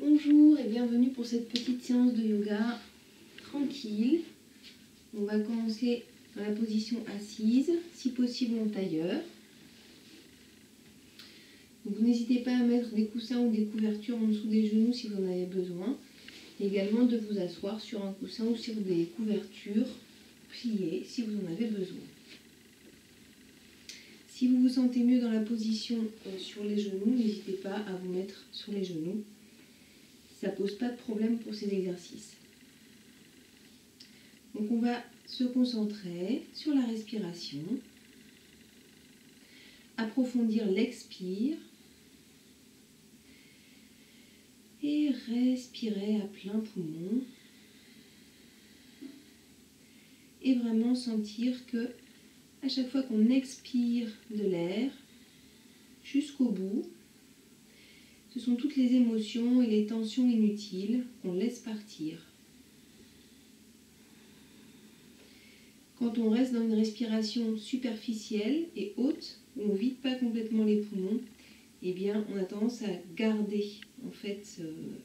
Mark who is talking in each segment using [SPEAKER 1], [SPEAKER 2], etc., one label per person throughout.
[SPEAKER 1] Bonjour et bienvenue pour cette petite séance de yoga tranquille. On va commencer dans la position assise, si possible en tailleur. Donc n'hésitez pas à mettre des coussins ou des couvertures en dessous des genoux si vous en avez besoin. Et également de vous asseoir sur un coussin ou sur des couvertures pliées si vous en avez besoin. Si vous vous sentez mieux dans la position sur les genoux, n'hésitez pas à vous mettre sur les genoux. Ça ne pose pas de problème pour ces exercices. Donc on va se concentrer sur la respiration, approfondir l'expire et respirer à plein poumon. Et vraiment sentir que à chaque fois qu'on expire de l'air jusqu'au bout, ce sont toutes les émotions et les tensions inutiles qu'on laisse partir. Quand on reste dans une respiration superficielle et haute, où on ne vide pas complètement les poumons, eh bien on a tendance à garder, en fait,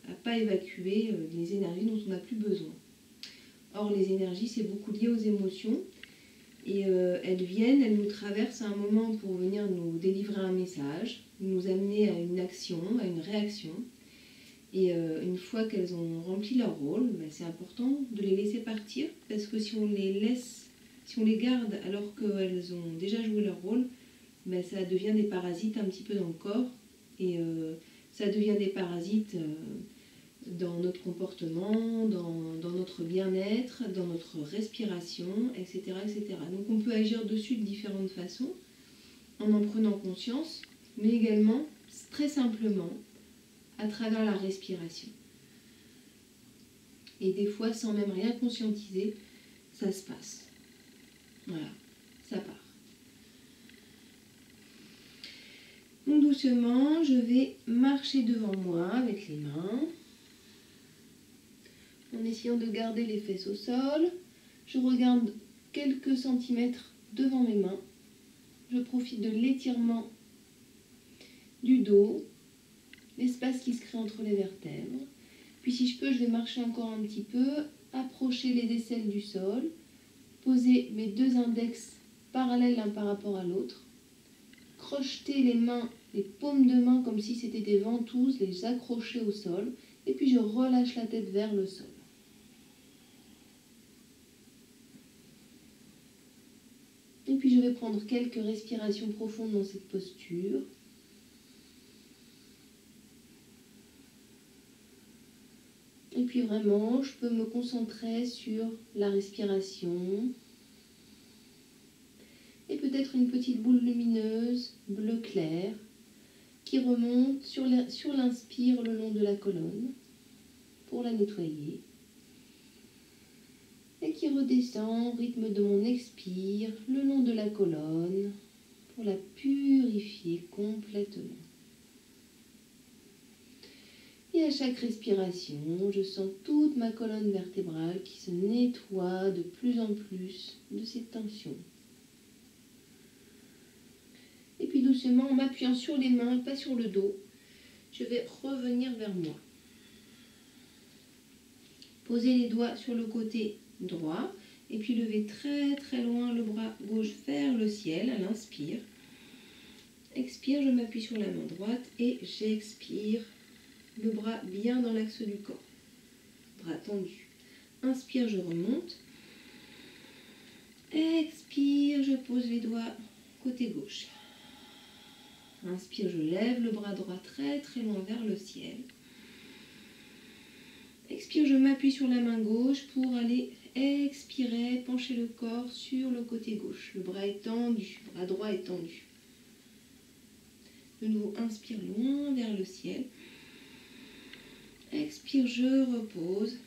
[SPEAKER 1] à ne pas évacuer les énergies dont on n'a plus besoin. Or, les énergies, c'est beaucoup lié aux émotions. Et elles nous traversent à un moment pour venir nous délivrer un message, nous amener à une action, à une réaction. Et une fois qu'elles ont rempli leur rôle, c'est important de les laisser partir, parce que si on les garde alors qu'elles ont déjà joué leur rôle, ça devient des parasites un petit peu dans le corps, et ça devient des parasites dans notre comportement, dans notre bien-être, dans notre respiration, etc., etc. Donc on peut agir dessus de différentes façons, en prenant conscience, mais également, très simplement, à travers la respiration. Et des fois, sans même rien conscientiser, ça se passe. Voilà, ça part. Donc doucement, je vais marcher devant moi avec les mains, en essayant de garder les fesses au sol. Je regarde quelques centimètres devant mes mains. Je profite de l'étirement du dos, l'espace qui se crée entre les vertèbres. Puis si je peux, je vais marcher encore un petit peu, approcher les aisselles du sol, poser mes deux index parallèles l'un par rapport à l'autre, crocheter les mains, les paumes de main comme si c'était des ventouses, les accrocher au sol, et puis je relâche la tête vers le sol. Et puis je vais prendre quelques respirations profondes dans cette posture. Et puis vraiment, je peux me concentrer sur la respiration. Et peut-être une petite boule lumineuse, bleu clair, qui remonte sur l'inspire le long de la colonne pour la nettoyer. Et qui redescend au rythme de mon expire le long de la colonne pour la purifier complètement. Et à chaque respiration, je sens toute ma colonne vertébrale qui se nettoie de plus en plus de ces tensions. Et puis doucement, en m'appuyant sur les mains, pas sur le dos, je vais revenir vers moi. Poser les doigts sur le côté droit et puis lever très très loin le bras gauche vers le ciel à l'inspire. Expire, je m'appuie sur la main droite et j'expire, le bras bien dans l'axe du corps, bras tendu. Inspire, je remonte. Expire, je pose les doigts côté gauche. Inspire, je lève le bras droit très très loin vers le ciel. Expire, je m'appuie sur la main gauche pour aller expirer, pencher le corps sur le côté gauche. Le bras est tendu, le bras droit est tendu. De nouveau, inspire loin vers le ciel. Expire, je repose.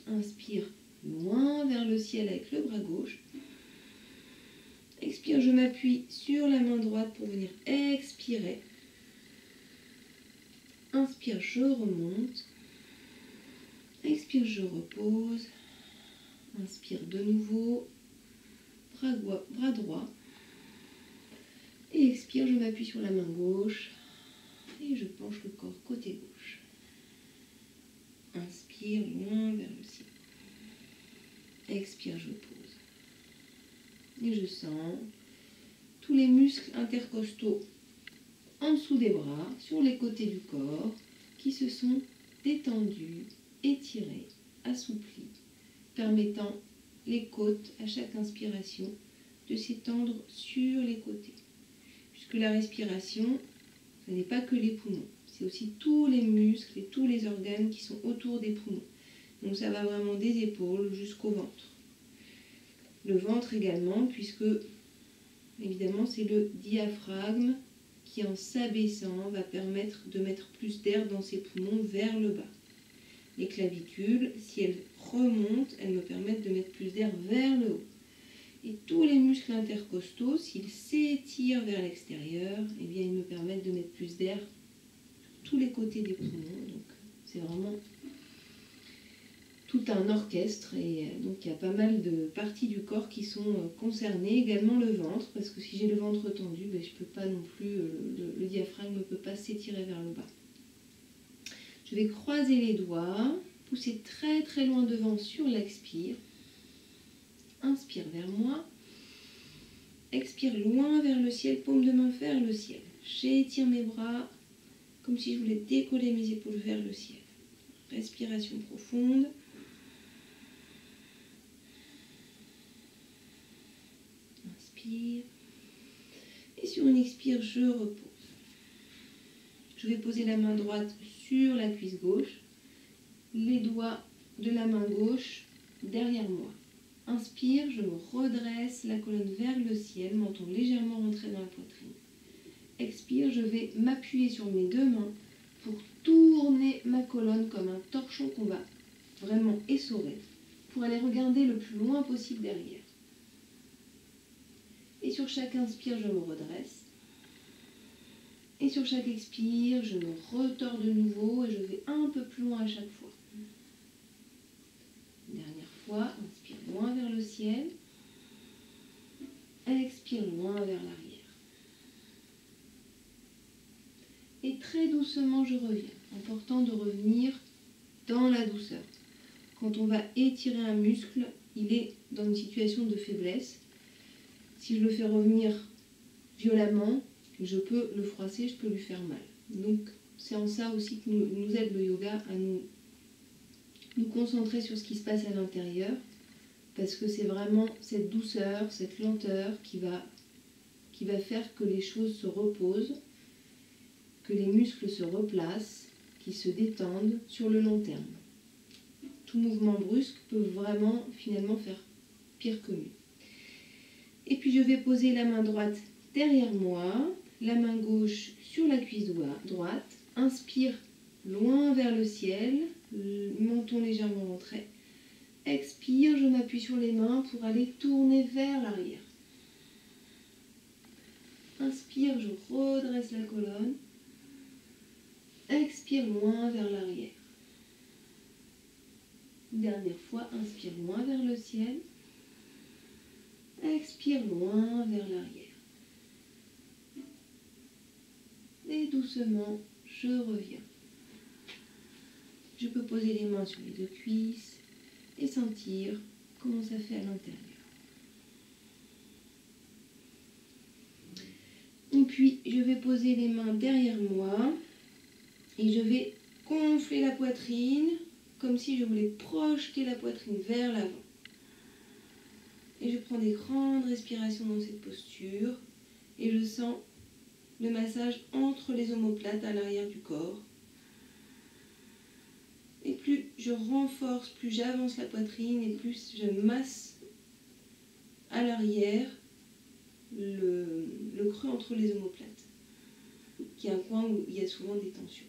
[SPEAKER 1] Inspire loin vers le ciel avec le bras gauche. Expire, je m'appuie sur la main droite pour venir expirer. Inspire, je remonte. Expire, je repose. Inspire de nouveau. Bras droit. Et expire, je m'appuie sur la main gauche. Et je penche le corps côté gauche. Inspire, loin vers le ciel. Expire, je pose. Et je sens tous les muscles intercostaux en dessous des bras, sur les côtés du corps, qui se sont détendus, étirés, assouplis, permettant les côtes à chaque inspiration de s'étendre sur les côtés. Puisque la respiration, ce n'est pas que les poumons, c'est aussi tous les muscles et tous les organes qui sont autour des poumons. Donc ça va vraiment des épaules jusqu'au ventre. Le ventre également, puisque évidemment c'est le diaphragme qui en s'abaissant va permettre de mettre plus d'air dans ses poumons vers le bas. Les clavicules, si elles remontent, elles me permettent de mettre plus d'air vers le haut. Et tous les muscles intercostaux, s'ils s'étirent vers l'extérieur, eh bien, ils me permettent de mettre plus d'air sur tous les côtés des poumons. Donc, c'est vraiment tout un orchestre. Et donc, il y a pas mal de parties du corps qui sont concernées. Également le ventre, parce que si j'ai le ventre tendu, ben, je peux pas non plus, le diaphragme ne peut pas s'étirer vers le bas. Je vais croiser les doigts, pousser très très loin devant sur l'expire. Inspire vers moi. Expire loin vers le ciel, paume de main vers le ciel. J'étire mes bras comme si je voulais décoller mes épaules vers le ciel. Respiration profonde. Inspire. Et sur une expire, je repose. Je vais poser la main droite sur la cuisse gauche, les doigts de la main gauche derrière moi. Inspire, je me redresse, la colonne vers le ciel, menton légèrement rentré dans la poitrine. Expire, je vais m'appuyer sur mes deux mains pour tourner ma colonne comme un torchon qu'on va vraiment essorer pour aller regarder le plus loin possible derrière. Et sur chaque inspire, je me redresse. Et sur chaque expire, je me retors de nouveau et je vais un peu plus loin à chaque fois. Dernière fois, inspire loin vers le ciel. Expire loin vers l'arrière. Et très doucement, je reviens. Important de revenir dans la douceur. Quand on va étirer un muscle, il est dans une situation de faiblesse. Si je le fais revenir violemment, je peux le froisser, je peux lui faire mal. Donc, c'est en ça aussi que nous aide le yoga à nous concentrer sur ce qui se passe à l'intérieur, parce que c'est vraiment cette douceur, cette lenteur qui va faire que les choses se reposent, que les muscles se replacent, qui se détendent sur le long terme. Tout mouvement brusque peut vraiment finalement faire pire que mieux. Et puis je vais poser la main droite derrière moi, la main gauche sur la cuisse droite. Inspire loin vers le ciel, menton légèrement rentré. Expire, je m'appuie sur les mains pour aller tourner vers l'arrière. Inspire, je redresse la colonne. Expire loin vers l'arrière. Dernière fois, inspire loin vers le ciel. Expire loin vers l'arrière. Et doucement, je reviens. Je peux poser les mains sur les deux cuisses et sentir comment ça fait à l'intérieur. Et puis, je vais poser les mains derrière moi et je vais gonfler la poitrine comme si je voulais projeter la poitrine vers l'avant. Et je prends des grandes respirations dans cette posture et je sens le massage entre les omoplates à l'arrière du corps. Et plus je renforce, plus j'avance la poitrine et plus je masse à l'arrière le creux entre les omoplates, qui est un coin où il y a souvent des tensions.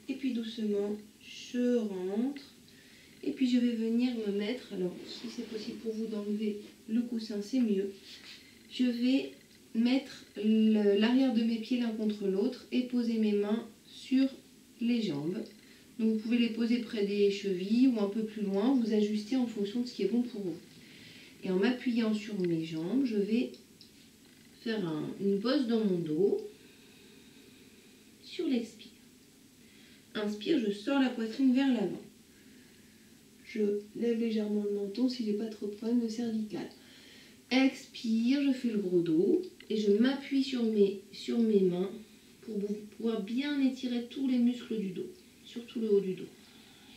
[SPEAKER 1] Et puis doucement, je rentre. Et puis je vais venir me mettre, alors si c'est possible pour vous d'enlever le coussin, c'est mieux. Je vais mettre l'arrière de mes pieds l'un contre l'autre et poser mes mains sur les jambes. Donc vous pouvez les poser près des chevilles ou un peu plus loin, vous ajustez en fonction de ce qui est bon pour vous. Et en m'appuyant sur mes jambes, je vais faire une bosse dans mon dos sur l'expire. inspire, je sors la poitrine vers l'avant. Je lève légèrement le menton si j'ai pas trop de problème de cervical. Expire, je fais le gros dos et je m'appuie sur mes mains pour pouvoir bien étirer tous les muscles du dos, surtout le haut du dos.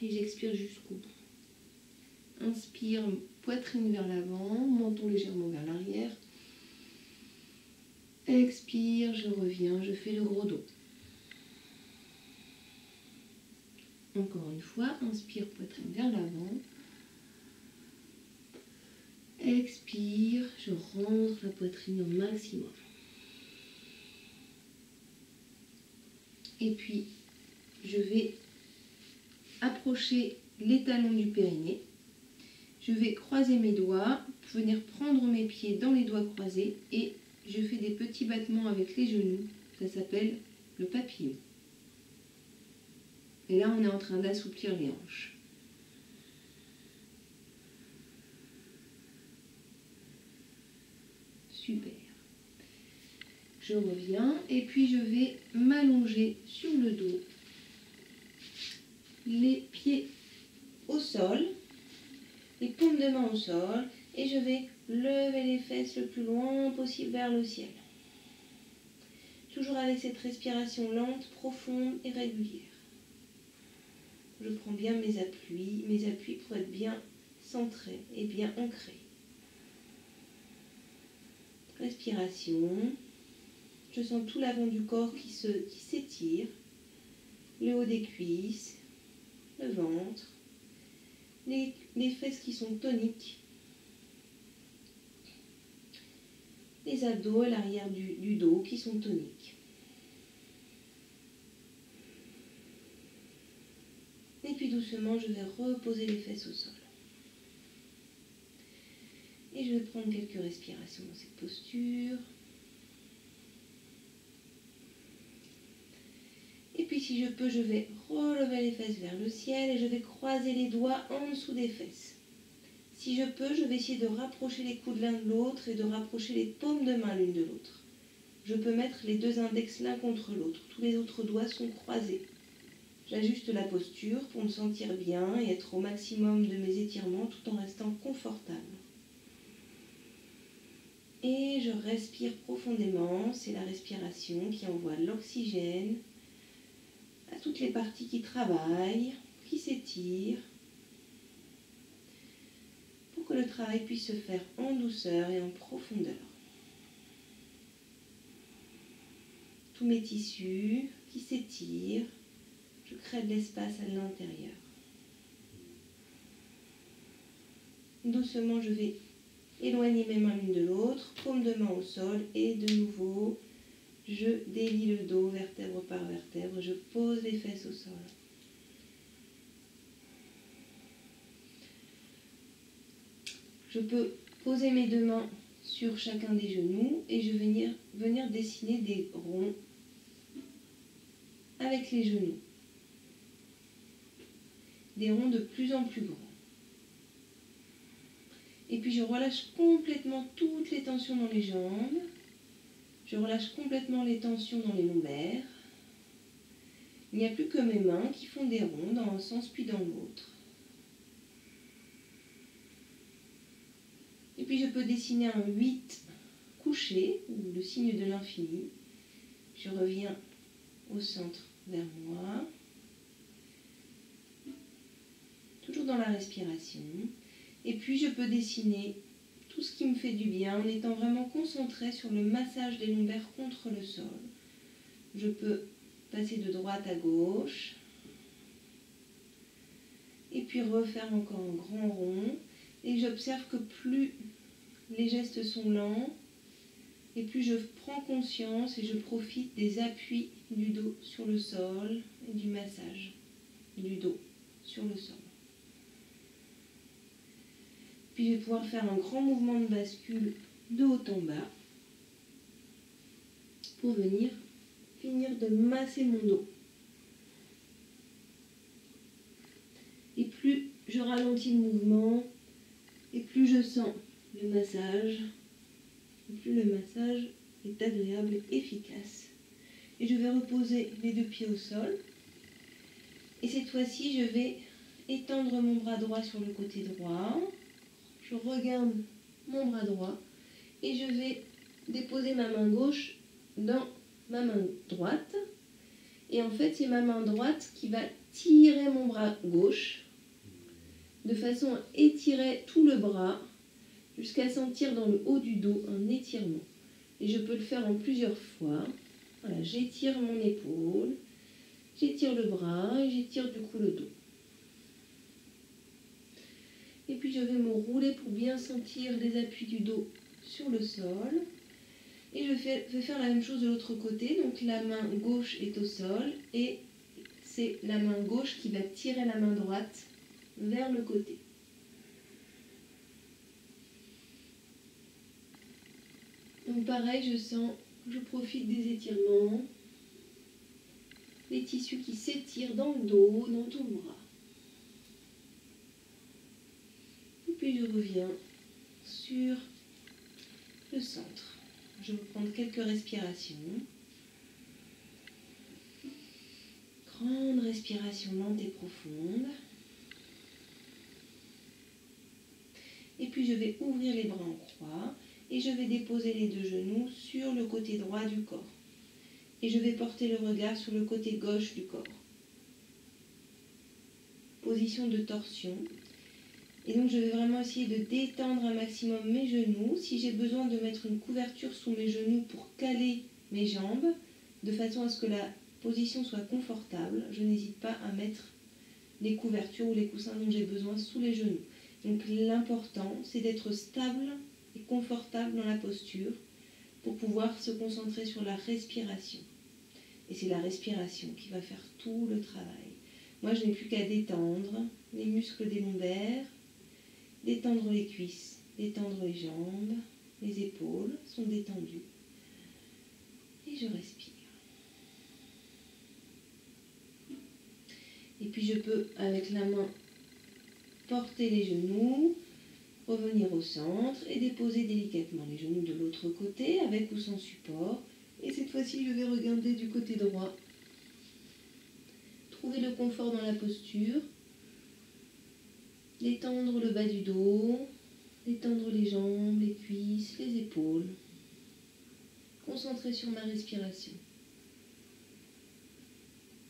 [SPEAKER 1] Et j'expire jusqu'au bout. Inspire, poitrine vers l'avant, menton légèrement vers l'arrière. Expire, je reviens, je fais le gros dos. Encore une fois, inspire, poitrine vers l'avant. Expire, je rentre la poitrine au maximum. Et puis, je vais approcher les talons du périnée. Je vais croiser mes doigts, venir prendre mes pieds dans les doigts croisés et je fais des petits battements avec les genoux. Ça s'appelle le papillon. Et là, on est en train d'assouplir les hanches. Super. Je reviens et puis je vais m'allonger sur le dos, les pieds au sol, les paumes de main au sol et je vais lever les fesses le plus loin possible vers le ciel. Toujours avec cette respiration lente, profonde et régulière. Je prends bien mes appuis pour être bien centré et bien ancré. Respiration. Je sens tout l'avant du corps qui s'étire, le haut des cuisses, le ventre, les fesses qui sont toniques, les abdos et l'arrière du dos qui sont toniques. Et puis doucement, je vais reposer les fesses au sol. Et je vais prendre quelques respirations dans cette posture. Et puis si je peux, je vais relever les fesses vers le ciel et je vais croiser les doigts en dessous des fesses. Si je peux, je vais essayer de rapprocher les coudes l'un de l'autre et de rapprocher les paumes de main l'une de l'autre. Je peux mettre les deux index l'un contre l'autre. Tous les autres doigts sont croisés. J'ajuste la posture pour me sentir bien et être au maximum de mes étirements tout en restant confortable. Et je respire profondément. C'est la respiration qui envoie l'oxygène à toutes les parties qui travaillent, qui s'étirent, pour que le travail puisse se faire en douceur et en profondeur. Tous mes tissus qui s'étirent, je crée de l'espace à l'intérieur. Doucement, je vais éloigner mes mains l'une de l'autre, paume de main au sol et de nouveau, je délie le dos vertèbre par vertèbre, je pose les fesses au sol. Je peux poser mes deux mains sur chacun des genoux et je vais venir dessiner des ronds avec les genoux. Des ronds de plus en plus grands. Et puis je relâche complètement toutes les tensions dans les jambes. Je relâche complètement les tensions dans les lombaires. Il n'y a plus que mes mains qui font des ronds dans un sens puis dans l'autre. Et puis je peux dessiner un 8 couché, ou le signe de l'infini. Je reviens au centre vers moi. Toujours dans la respiration. Et puis je peux dessiner tout ce qui me fait du bien en étant vraiment concentré sur le massage des lombaires contre le sol. Je peux passer de droite à gauche. Et puis refaire encore un grand rond. Et j'observe que plus les gestes sont lents, et plus je prends conscience et je profite des appuis du dos sur le sol et du massage du dos sur le sol. Puis je vais pouvoir faire un grand mouvement de bascule de haut en bas pour venir finir de masser mon dos. Et plus je ralentis le mouvement, et plus je sens le massage, et plus le massage est agréable et efficace. Et je vais reposer les deux pieds au sol. Et cette fois-ci, je vais étendre mon bras droit sur le côté droit. Je regarde mon bras droit et je vais déposer ma main gauche dans ma main droite. Et en fait, c'est ma main droite qui va tirer mon bras gauche de façon à étirer tout le bras jusqu'à sentir dans le haut du dos un étirement. Et je peux le faire en plusieurs fois. Voilà, j'étire mon épaule, j'étire le bras et j'étire du coup le dos. Et puis je vais me rouler pour bien sentir les appuis du dos sur le sol. Et je vais faire la même chose de l'autre côté. Donc la main gauche est au sol et c'est la main gauche qui va tirer la main droite vers le côté. Donc pareil, je profite des étirements, les tissus qui s'étirent dans le dos, dans tout le bras. Et puis je reviens sur le centre. Je vais prendre quelques respirations. Grande respiration lente et profonde. Et puis je vais ouvrir les bras en croix et je vais déposer les deux genoux sur le côté droit du corps. Et je vais porter le regard sur le côté gauche du corps. Position de torsion. Et donc je vais vraiment essayer de détendre un maximum mes genoux. Si j'ai besoin de mettre une couverture sous mes genoux pour caler mes jambes, de façon à ce que la position soit confortable, je n'hésite pas à mettre les couvertures ou les coussins dont j'ai besoin sous les genoux. Donc l'important, c'est d'être stable et confortable dans la posture pour pouvoir se concentrer sur la respiration. Et c'est la respiration qui va faire tout le travail. Moi, je n'ai plus qu'à détendre les muscles des lombaires, détendre les cuisses, détendre les jambes, les épaules sont détendues. Et je respire. Et puis je peux, avec la main, porter les genoux, revenir au centre et déposer délicatement les genoux de l'autre côté, avec ou sans support. Et cette fois-ci, je vais regarder du côté droit. Trouver le confort dans la posture. Détendre le bas du dos, détendre les jambes, les cuisses, les épaules. Concentrer sur ma respiration.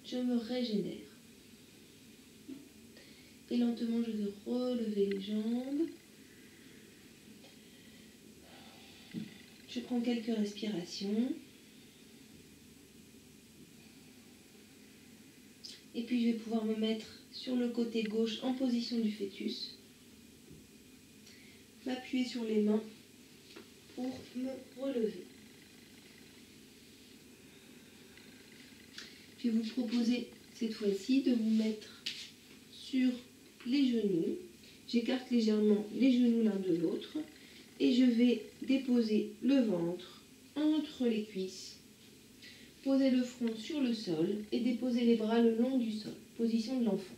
[SPEAKER 1] Je me régénère. Et lentement, je vais relever les jambes. Je prends quelques respirations. Et puis, je vais pouvoir me mettre sur le côté gauche en position du fœtus. M'appuyer sur les mains pour me relever. Je vais vous proposer cette fois-ci de vous mettre sur les genoux. J'écarte légèrement les genoux l'un de l'autre et je vais déposer le ventre entre les cuisses, poser le front sur le sol et déposer les bras le long du sol, position de l'enfant.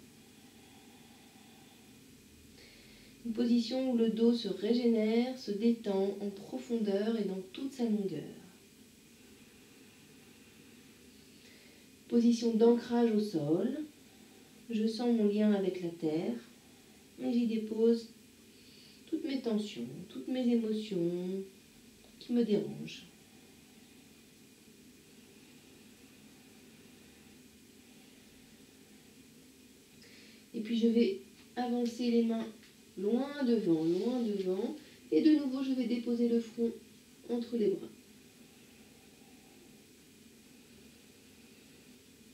[SPEAKER 1] Une position où le dos se régénère, se détend en profondeur et dans toute sa longueur. Position d'ancrage au sol. Je sens mon lien avec la terre et j'y dépose toutes mes tensions, toutes mes émotions qui me dérangent. Et puis je vais avancer les mains loin devant, et de nouveau je vais déposer le front entre les bras.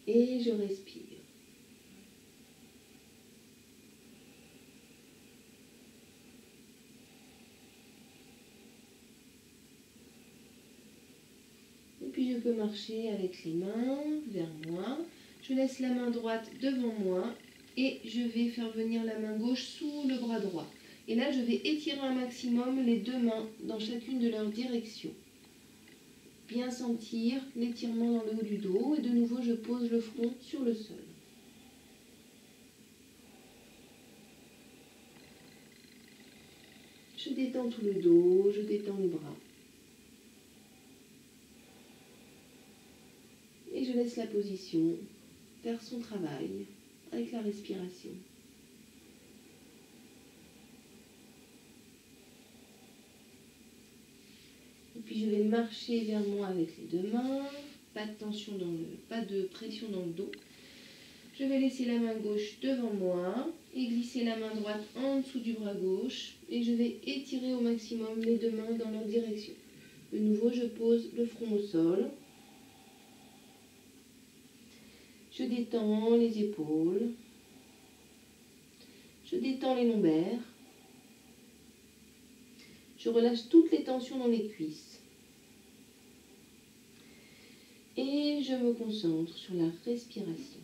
[SPEAKER 1] Et je respire. Et puis je peux marcher avec les mains vers moi. Je laisse la main droite devant moi et je vais faire venir la main gauche sous le bras droit. Et là, je vais étirer un maximum les deux mains dans chacune de leurs directions. Bien sentir l'étirement dans le haut du dos et de nouveau, je pose le front sur le sol. Je détends tout le dos, je détends les bras. Et je laisse la position faire son travail avec la respiration. Et puis je vais marcher vers moi avec les deux mains, pas de tension pas de pression dans le dos. Je vais laisser la main gauche devant moi et glisser la main droite en dessous du bras gauche et je vais étirer au maximum les deux mains dans leur direction. De nouveau, je pose le front au sol. Je détends les épaules. Je détends les lombaires. Je relâche toutes les tensions dans les cuisses. Et je me concentre sur la respiration.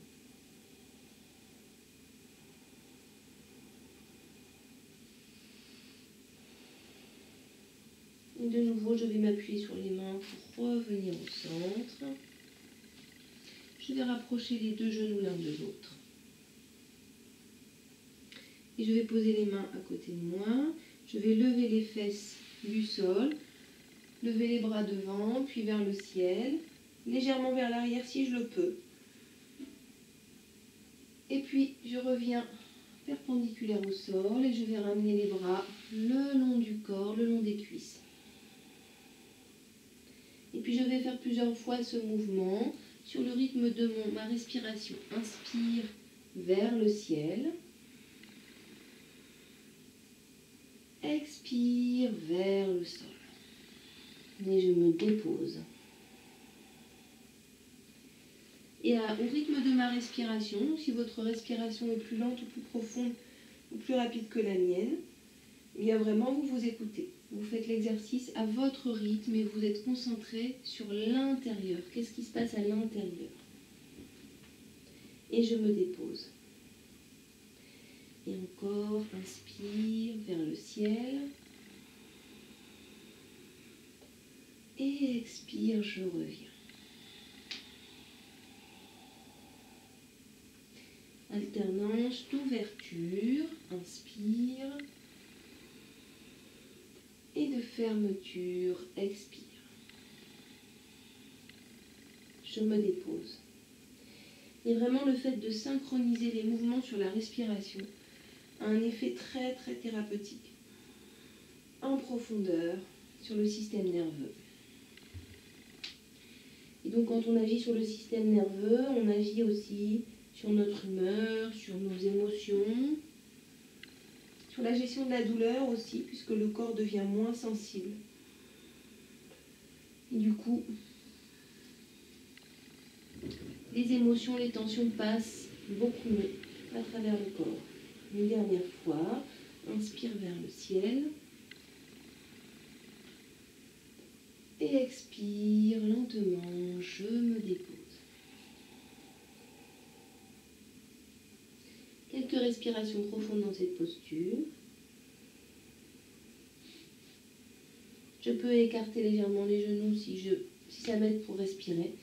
[SPEAKER 1] Et de nouveau, je vais m'appuyer sur les mains pour revenir au centre. Je vais rapprocher les deux genoux l'un de l'autre. Et je vais poser les mains à côté de moi. Je vais lever les fesses du sol, lever les bras devant, puis vers le ciel, légèrement vers l'arrière si je le peux. Et puis, je reviens perpendiculaire au sol et je vais ramener les bras le long du corps, le long des cuisses. Et puis, je vais faire plusieurs fois ce mouvement sur le rythme de ma respiration. Inspire vers le ciel. Expire vers le sol. Et je me dépose. Et au rythme de ma respiration, si votre respiration est plus lente ou plus profonde ou plus rapide que la mienne, il y a vraiment, vous vous écoutez. Vous faites l'exercice à votre rythme et vous êtes concentré sur l'intérieur. Qu'est-ce qui se passe à l'intérieur? Et je me dépose. Et encore, inspire vers le ciel. Et expire, je reviens. Alternance d'ouverture, inspire. Et de fermeture, expire. Je me dépose. Et vraiment, le fait de synchroniser les mouvements sur la respiration a un effet très très thérapeutique, en profondeur, sur le système nerveux. Et donc, quand on agit sur le système nerveux, on agit aussi sur notre humeur, sur nos émotions, sur la gestion de la douleur aussi, puisque le corps devient moins sensible. Et du coup, les émotions, les tensions passent beaucoup mieux à travers le corps. Une dernière fois, inspire vers le ciel. Et expire lentement, je me dépose. Quelques respirations profondes dans cette posture. Je peux écarter légèrement les genoux si ça m'aide pour respirer.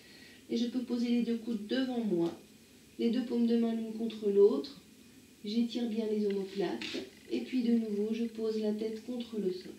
[SPEAKER 1] Et je peux poser les deux coudes devant moi, les deux paumes de main l'une contre l'autre. J'étire bien les omoplates. Et puis de nouveau, je pose la tête contre le sol.